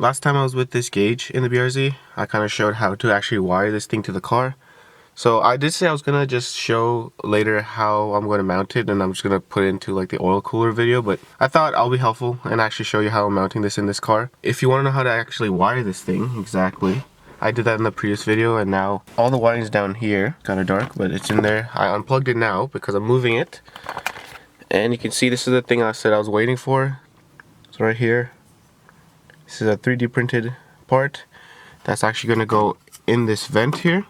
last time I was with this gauge in the BRZ, I kind of showed how to actually wire this thing to the car. So I did say I was gonna just show later how I'm gonna mount it, and I'm just gonna put it into like the oil cooler video, but I thought I'll be helpful and actually show you how I'm mounting this in this car. If you want to know how to actually wire this thing exactly, I did that in the previous video, and now all the wiring's down here. Kind of dark, but it's in there. I unplugged it now because I'm moving it, and you can see this is the thing I said I was waiting for. It's right here. This is a 3D printed part that's actually gonna go in this vent here.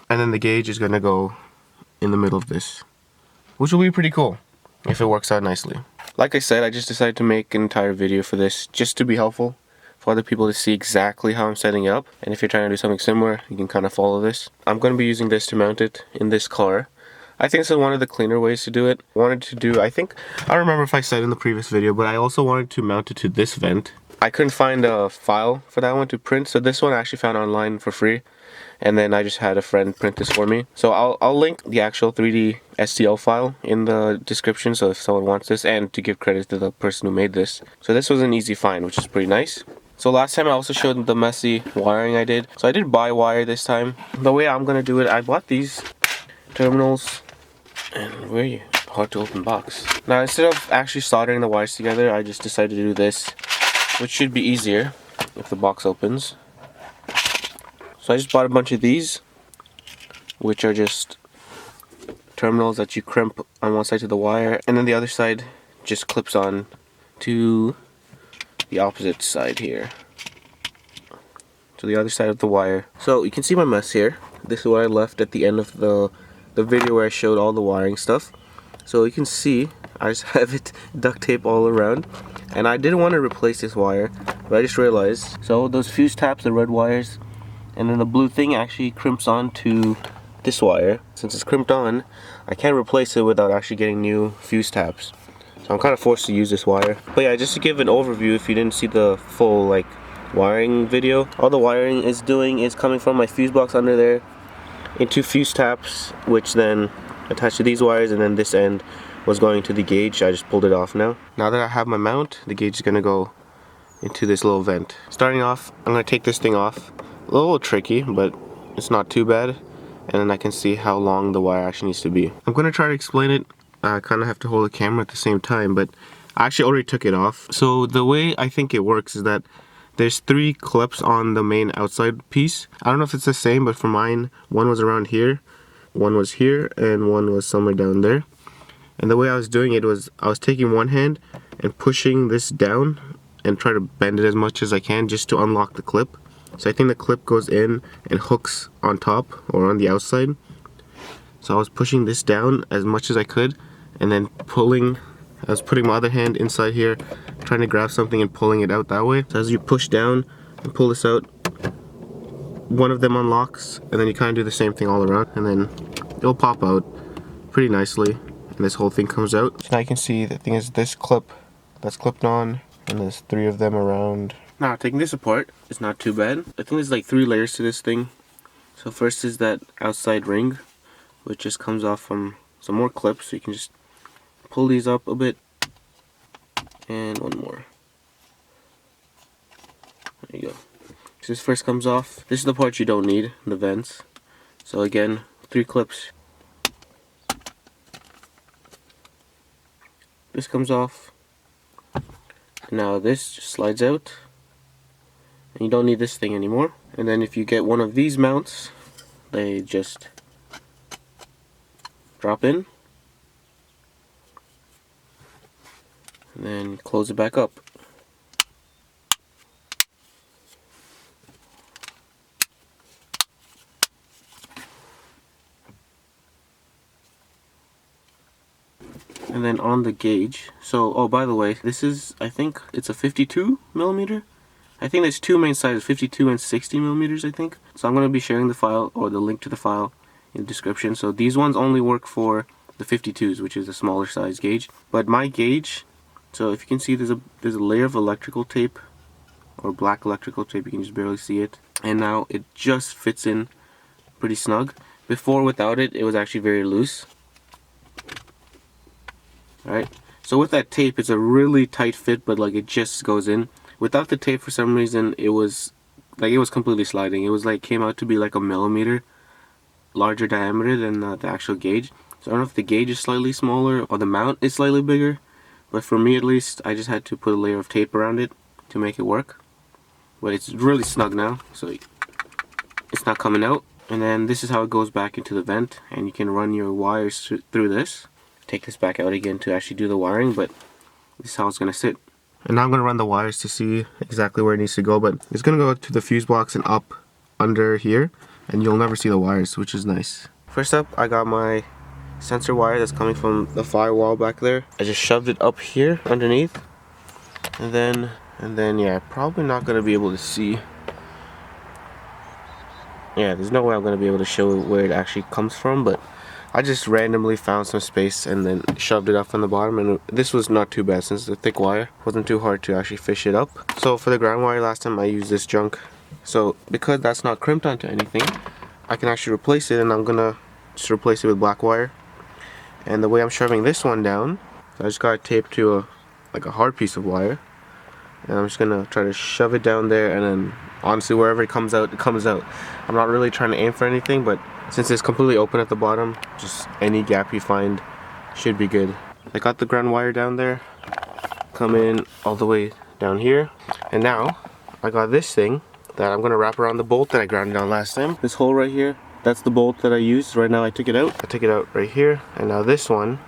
And then the gauge is going to go in the middle of this, which will be pretty cool if it works out nicely. Like I said, I just decided to make an entire video for this just to be helpful for other people to see exactly how I'm setting it up. And if you're trying to do something similar, you can kind of follow this. I'm going to be using this to mount it in this car. I think this is one of the cleaner ways to do it. I don't remember if I said in the previous video, but I also wanted to mount it to this vent. I couldn't find a file for that one to print, so this one I actually found online for free. And then I just had a friend print this for me. So I'll link the actual 3D STL file in the description, so if someone wants this, and to give credit to the person who made this. So this was an easy find, which is pretty nice. So last time I also showed the messy wiring I did. So I did buy wire this time. The way I'm gonna do it, I bought these terminals. And where are you? Hard to open box. Now instead of actually soldering the wires together, I just decided to do this, which should be easier if the box opens. So I just bought a bunch of these, which are just terminals that you crimp on one side to the wire, and then the other side just clips on to the opposite side here, to the other side of the wire. So you can see my mess here. This is what I left at the end of the video where I showed all the wiring stuff. So you can see I just have it duct tape all around, and I didn't want to replace this wire, but I just realized. So those fuse taps, the red wires, and then the blue thing actually crimps on to this wire. Since it's crimped on, I can't replace it without actually getting new fuse tabs. So I'm kind of forced to use this wire. But yeah, just to give an overview if you didn't see the full like wiring video, all the wiring is doing is coming from my fuse box under there into fuse taps, which then attach to these wires, and then this end was going to the gauge. I just pulled it off now. Now that I have my mount, the gauge is going to go into this little vent. Starting off, I'm going to take this thing off. A little tricky, but it's not too bad. And then I can see how long the wire actually needs to be. I'm going to try to explain it. I kind of have to hold the camera at the same time, but I actually already took it off. So the way I think it works is that there's 3 clips on the main outside piece. I don't know if it's the same, but for mine, one was around here, one was here, and one was somewhere down there. And the way I was doing it was I was taking one hand and pushing this down and try to bend it as much as I can just to unlock the clip. So I think the clip goes in and hooks on top or on the outside. So I was pushing this down as much as I could, and then pulling. I was putting my other hand inside here, trying to grab something and pulling it out that way. So as you push down and pull this out, one of them unlocks, and then you kind of do the same thing all around, and then it'll pop out pretty nicely, and this whole thing comes out. So now you can see the thing is this clip that's clipped on, and there's 3 of them around. Now, taking this apart, it's not too bad. I think there's like 3 layers to this thing. So first is that outside ring, which just comes off from some more clips. So you can just pull these up a bit. And one more. There you go. So this first comes off. This is the part you don't need, the vents. So again, 3 clips. This comes off. Now this just slides out. And you don't need this thing anymore. And then if you get one of these mounts, they just drop in, and then close it back up. And then on the gauge, so oh by the way, this is, I think it's a 52 millimeter. I think there's 2 main sizes, 52 and 60 millimeters, I think. So I'm going to be sharing the file, or the link to the file, in the description. So these ones only work for the 52s, which is a smaller size gauge. But my gauge, so if you can see, there's a layer of electrical tape, or black electrical tape. You can just barely see it. And now it just fits in pretty snug. Before, without it, it was actually very loose. Alright, so with that tape, it's a really tight fit, but like it just goes in. Without the tape, for some reason, it was completely sliding. It was like, came out to be like a millimeter larger diameter than the actual gauge. So I don't know if the gauge is slightly smaller or the mount is slightly bigger, but for me at least, I just had to put a layer of tape around it to make it work. But it's really snug now, so it's not coming out. And then this is how it goes back into the vent, and you can run your wires through this. Take this back out again to actually do the wiring, but this is how it's going to sit. And now I'm going to run the wires to see exactly where it needs to go, but it's going to go to the fuse box and up under here, and you'll never see the wires, which is nice. First up, I got my sensor wire that's coming from the firewall back there. I just shoved it up here underneath, and then yeah, probably not going to be able to see. Yeah, there's no way I'm going to be able to show where it actually comes from, but I just randomly found some space and then shoved it up on the bottom, and this was not too bad since the thick wire. It wasn't too hard to actually fish it up. So for the ground wire last time I used this junk. So because that's not crimped onto anything, I can actually replace it, and I'm going to just replace it with black wire. And the way I'm shoving this one down, so I just got it taped to a hard piece of wire. And I'm just going to try to shove it down there, and then honestly wherever it comes out, it comes out. I'm not really trying to aim for anything, but since it's completely open at the bottom, just any gap you find should be good. I got the ground wire down there, come in all the way down here, and now I got this thing that I'm going to wrap around the bolt that I ground down last time. This hole right here, that's the bolt that I used. Right now I took it out right here, and now this one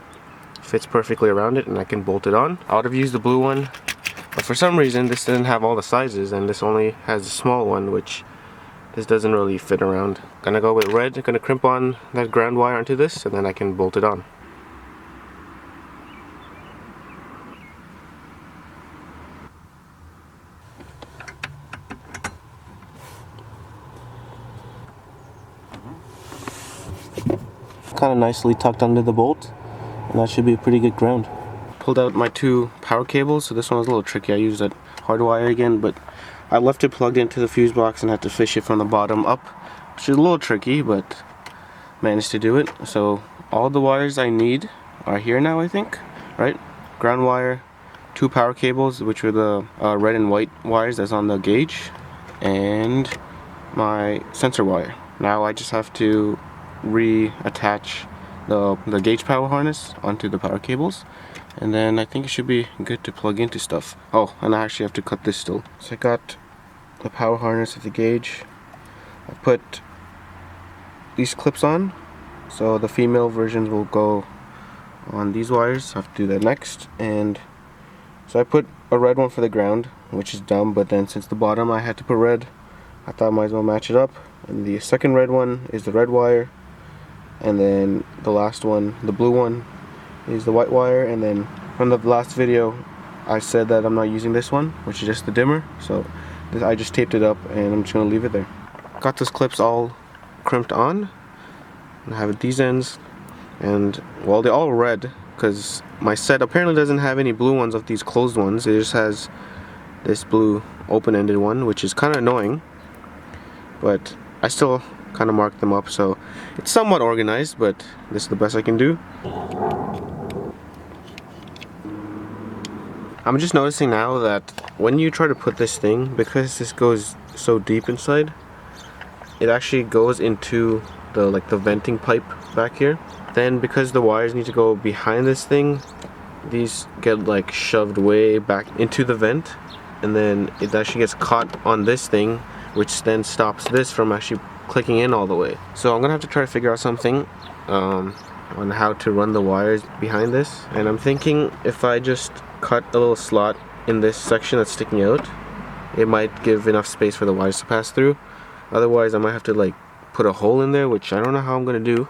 fits perfectly around it, and I can bolt it on. I would have used the blue one, but for some reason this didn't have all the sizes, and this only has a small one, which this doesn't really fit around. Gonna go with red, gonna crimp on that ground wire onto this, and then I can bolt it on. Kind of nicely tucked under the bolt, and that should be a pretty good ground. Pulled out my two power cables, so this one was a little tricky. I used that hard wire again, but I left it plugged into the fuse box and had to fish it from the bottom up, which is a little tricky, but managed to do it. So all the wires I need are here now, I think, right? Ground wire, two power cables, which are the red and white wires that's on the gauge, and my sensor wire. Now I just have to reattach the gauge power harness onto the power cables, and then I think it should be good to plug into stuff. Oh, and I actually have to cut this still. So I got the power harness of the gauge. I put these clips on, so the female versions will go on these wires. I have to do that next. And so I put a red one for the ground, which is dumb, but then since the bottom I had to put red, I thought I might as well match it up. And the second red one is the red wire, and then the last one, the blue one, is the white wire. And then from the last video I said that I'm not using this one, which is just the dimmer, so I just taped it up and I'm just gonna leave it there. Got those clips all crimped on, and I have at these ends, and well, they're all red because my set apparently doesn't have any blue ones of these closed ones. It just has this blue open-ended one, which is kind of annoying, but I still kind of marked them up, so it's somewhat organized, but this is the best I can do. I'm just noticing now that when you try to put this thing, because this goes so deep inside, it actually goes into the venting pipe back here. Then because the wires need to go behind this thing, these get like shoved way back into the vent, and then it actually gets caught on this thing, which then stops this from actually clicking in all the way. So I'm gonna have to try to figure out something on how to run the wires behind this, and I'm thinking if I just cut a little slot in this section that's sticking out, it might give enough space for the wires to pass through. Otherwise I might have to like put a hole in there, which I don't know how I'm gonna do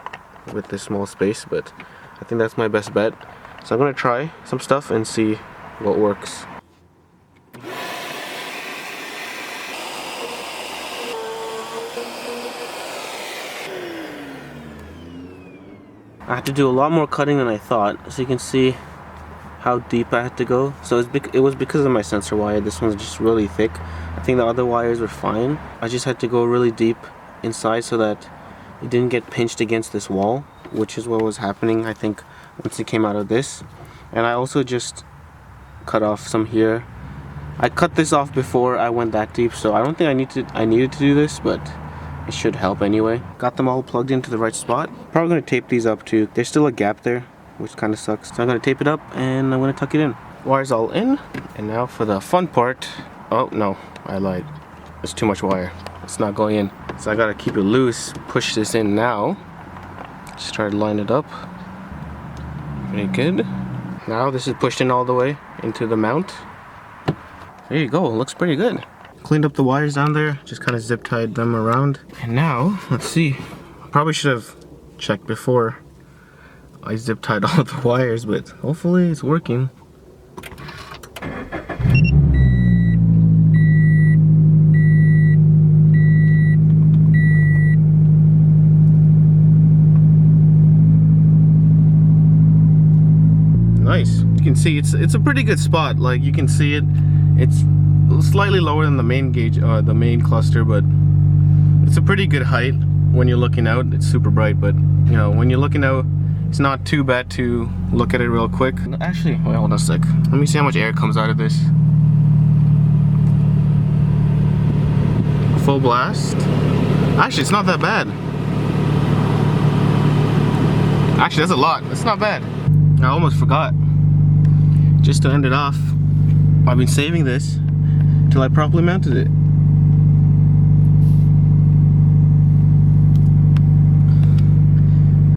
with this small space, but I think that's my best bet. So I'm gonna try some stuff and see what works. I had to do a lot more cutting than I thought, so you can see how deep I had to go. So it was because of my sensor wire. This one's just really thick. I think the other wires were fine. I just had to go really deep inside so that it didn't get pinched against this wall, which is what was happening, I think, once it came out of this. And I also just cut off some here I cut this off before I went that deep, so I don't think I needed to do this, but it should help anyway. Got them all plugged into the right spot. Probably gonna tape these up too. There's still a gap there, which kind of sucks. So I'm gonna tape it up and I'm gonna tuck it in. Wire's all in, and now for the fun part. Oh no, I lied. There's too much wire. It's not going in. So I gotta keep it loose, push this in now. Just try to line it up. Pretty good. Now this is pushed in all the way into the mount. There you go, it looks pretty good. Cleaned up the wires down there, just kind of zip tied them around. And now, let's see. Probably should have checked before I zip tied all the wires, but hopefully it's working. Nice. You can see it's a pretty good spot. Like you can see it. It's slightly lower than the main gauge, the main cluster, but it's a pretty good height when you're looking out. It's super bright, but you know, when you're looking out, it's not too bad to look at it real quick. Actually, wait, hold on a sec. Let me see how much air comes out of this. Full blast. Actually, it's not that bad. Actually, that's a lot. That's not bad. I almost forgot. Just to end it off, I've been saving this till I properly mounted it.